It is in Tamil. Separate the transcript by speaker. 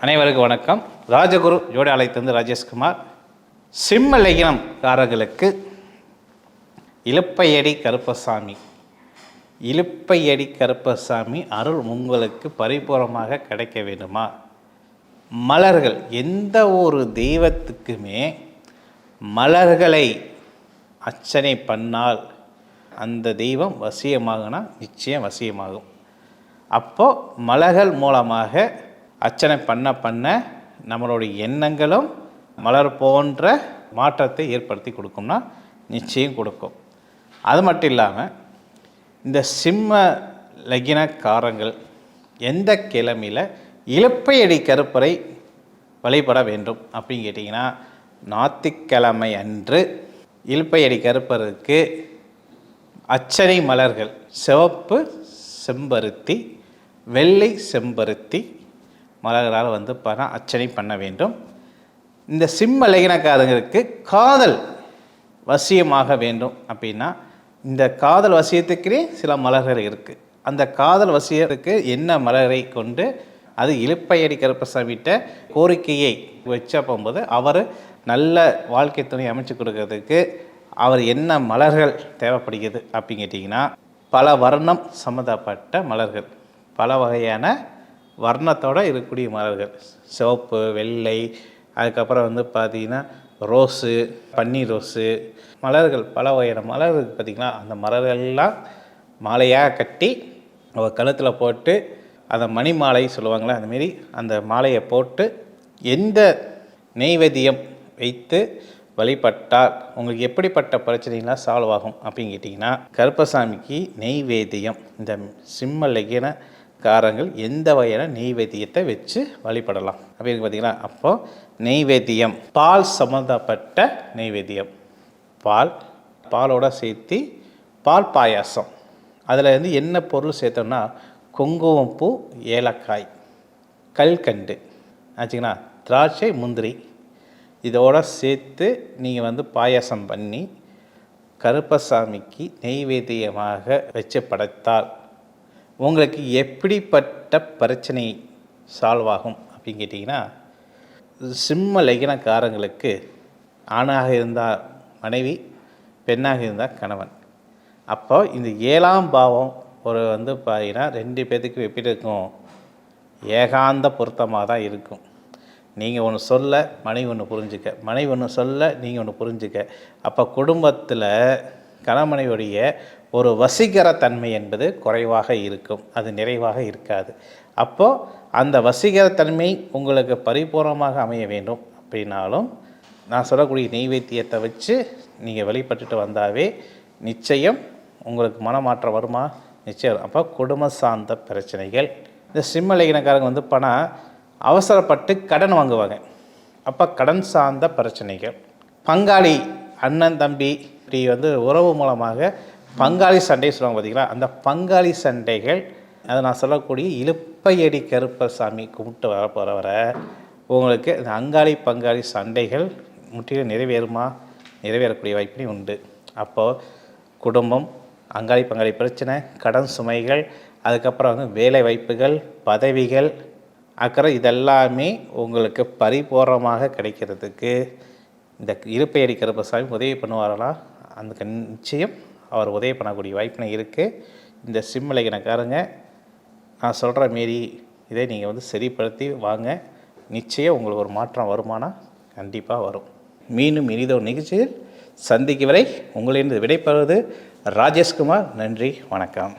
Speaker 1: அனைவருக்கும் வணக்கம். ராஜகுரு ஜோடி ஆலயத்திலிருந்து ராஜேஷ்குமார். சிம்ம லக்னம்காரர்களுக்கு இலுப்பையடி கருப்பசாமி அருள் உங்களுக்கு பரிபூர்ணமாக கிடைக்க வேண்டுமா? மலர்கள், எந்த ஒரு தெய்வத்துக்குமே மலர்களை அர்ச்சனை பண்ணால் அந்த தெய்வம் வசியமாகுனா நிச்சயம் வசியமாகும். அப்போது மலர்கள் மூலமாக அர்ச்சனை பண்ண நம்மளுடைய எண்ணங்களும் மலர் போன்ற மாற்றத்தை ஏற்படுத்தி கொடுக்கும்னா நிச்சயம் கொடுக்கும். அது மட்டும் இல்லாமல் இந்த சிம்ம லக்னக்காரங்கள் எந்த கிழமையில் இலுப்பையடி கருப்பரை வழிபட வேண்டும் அப்படின்னு கேட்டிங்கன்னா, ஞாயிற்றுக்கிழமை அன்று இலுப்பையடி கருப்பருக்கு அர்ச்சனை மலர்கள் சிவப்பு செம்பருத்தி, வெள்ளை செம்பருத்தி மலர்களால் அர்ச்சனை பண்ண வேண்டும். இந்த சிம்ம லக்னக்காரங்களுக்கு காதல் வசியமாக வேண்டும் அப்படின்னா, இந்த காதல் வசியத்துக்கே சில மலர்கள் இருக்குது. அந்த காதல் வசியத்துக்கு என்ன மலரை கொண்டு அது இலுப்பையடி கருப்பசாமிகிட்ட கோரிக்கையை வச்ச போகும்போது அவர் நல்ல வாழ்க்கை துணை அமைச்சு கொடுக்கறதுக்கு அவர் என்ன மலர்கள் தேவைப்படுகிறது அப்படின்னு கேட்டிங்கன்னா, பல வர்ணம் சம்மந்தப்பட்ட மலர்கள், பல வகையான வர்ணத்தோடு இருக்கக்கூடிய மலர்கள், சிவப்பு, வெள்ளை, அதுக்கப்புறம் பார்த்திங்கன்னா ரோஸு, பன்னீர் ரோஸு மலர்கள், பல வகையான மலர்கள் பார்த்திங்கன்னா அந்த மலர்கள்லாம் மாலையாக கட்டி அவர் கழுத்தில் போட்டு அந்த மணி மாலை சொல்லுவாங்களே அந்தமாரி அந்த மாலையை போட்டு எந்த நெய்வேத்தியம் வைத்து வழிபட்டால் உங்களுக்கு எப்படிப்பட்ட பிரச்சனைலாம் சால்வ் ஆகும் அப்படின்னு கேட்டிங்கன்னா, கருப்பசாமிக்கு நெய்வேத்தியம் இந்த சிம்ம லக்னக்காரங்கள் எந்த வகையான நெய்வேத்தியத்தை வச்சு வழிபடலாம் அப்படின்னு பார்த்தீங்கன்னா, அப்போது நெய்வேத்தியம் பால் சம்மந்தப்பட்ட நெய்வேத்தியம், பாலோட சேர்த்து பால் பாயாசம், அதில் என்ன பொருள் சேர்த்தோம்னா குங்குமப்பூ, ஏலக்காய், கல்கண்டு ஆச்சுங்களா, திராட்சை, முந்திரி, இதோடு சேர்த்து நீங்கள் பாயாசம் பண்ணி கருப்பசாமிக்கு நெய்வேத்தியமாக வச்சு படைத்தால் உங்களுக்கு எப்படிப்பட்ட பிரச்சனை சால்வ் ஆகும் அப்படின்னு கேட்டிங்கன்னா, சிம்ம லக்னக்காரங்களுக்கு ஆணாக இருந்தால் மனைவி, பெண்ணாக இருந்தால் கணவன். அப்போ இந்த 7ஆம் பாவம் ஒரு பார்த்தீங்கன்னா 2 பேர்த்துக்கு எப்படி இருக்கும், ஏகாந்த பொருத்தமாக தான் இருக்கும். நீங்கள் ஒன்று சொல்ல மனைவி ஒன்று புரிஞ்சுக்க, மனைவி ஒன்று சொல்ல நீங்கள் ஒன்று புரிஞ்சுக்க. அப்போ குடும்பத்தில் கணவனையுடைய ஒரு வசீகரத்தன்மை என்பது குறைவாக இருக்கும், அது நிறைவாக இருக்காது. அப்போது அந்த வசீகரத்தன்மை உங்களுக்கு பரிபூர்ணமாக அமைய வேண்டும் அப்படின்னாலும் நான் சொல்லக்கூடிய நெய்வேத்தியத்தை வச்சு நீங்கள் வழிபட்டுட்டு வந்தாவே நிச்சயம் உங்களுக்கு மனமாற்றம் வருமா? நிச்சயம். அப்போ குடும்ப சார்ந்த பிரச்சனைகள், இந்த சிம்ம லக்னக்காரங்க பணம் அவசரப்பட்டு கடன் வாங்குவாங்க, அப்போ கடன் சார்ந்த பிரச்சனைகள், பங்காளி அண்ணன் தம்பி இப்படி உறவு மூலமாக பங்காளி சண்டை சொல்லுவாங்க பார்த்திங்களா, அந்த பங்காளி சண்டைகள், அதை நான் சொல்லக்கூடிய இலுப்பையடி கருப்பசாமி கும்பிட்டு வர உங்களுக்கு இந்த அங்காளி பங்காளி சண்டைகள் முற்றிலும் நிறைவேறக்கூடிய வாய்ப்பு உண்டு. அப்போது குடும்பம், அங்காளி பங்காளி பிரச்சனை, கடன் சுமைகள், அதுக்கப்புறம் வேலை வாய்ப்புகள், பதவிகள், அக்கறை, இதெல்லாமே உங்களுக்கு பரிபூர்ணமாக கிடைக்கிறதுக்கு இந்த இலுப்பையடி கருப்பசாமி உதவி பண்ணுவாரலாம். அந்த நிச்சயம் அவர் உதவி பண்ணக்கூடிய வாய்ப்பு இருக்குது. இந்த சிம்ம லக்னக்காரங்க நான் சொல்கிற மாரி இதை நீங்கள் சரிப்படுத்தி வாங்க, நிச்சயம் உங்களுக்கு ஒரு மாற்றம் வருமானா கண்டிப்பாக வரும். மீண்டும் இனிதொரு நிகழ்ச்சியில் சந்திக்கும் வரை உங்களிடம் விடைபெறுவது ராஜேஷ்குமார். நன்றி, வணக்கம்.